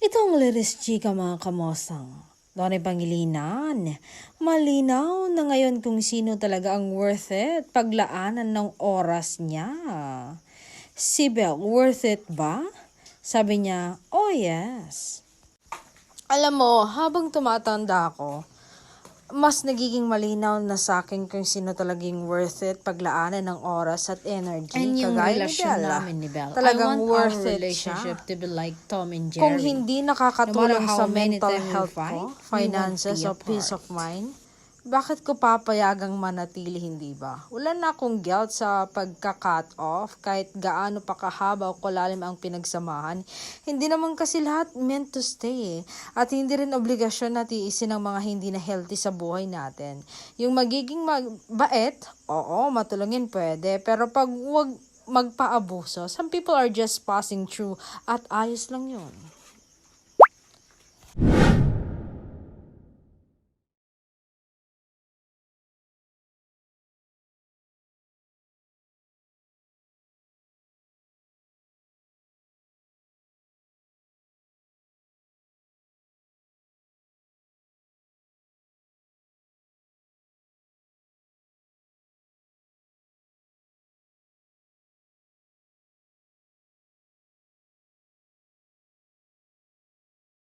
Itong liris chika mga kamosang. Donay Pangilinan, malinaw na ngayon kung sino talaga ang worth it paglaanan ng oras niya. Si Belle, worth it ba? Sabi niya, oh yes. Alam mo, habang tumatanda ako, mas nagiging malinaw na sa akin kung sino talagang worth it paglaanan ng oras at energy. And yung Kagaya ni relasyon Bella, namin ni Belle, talagang I want worth our it relationship siya. to be like Tom and Jerry. Kung hindi nakakatulong No matter sa how many mental times we health fight, ko, we won't finances be o peace apart. of mind, bakit ko papayagang manatili, hindi ba? Wala na akong guilt sa pagka-cut off kahit gaano pa kahaba o kalalim ang pinagsamahan. Hindi naman kasi lahat meant to stay At hindi rin obligasyon na tiisin ang mga hindi na healthy sa buhay natin. Yung magiging bait, oo, matulungin pwede. Pero pag wag magpaabuso, some people are just passing through at ayos lang yun.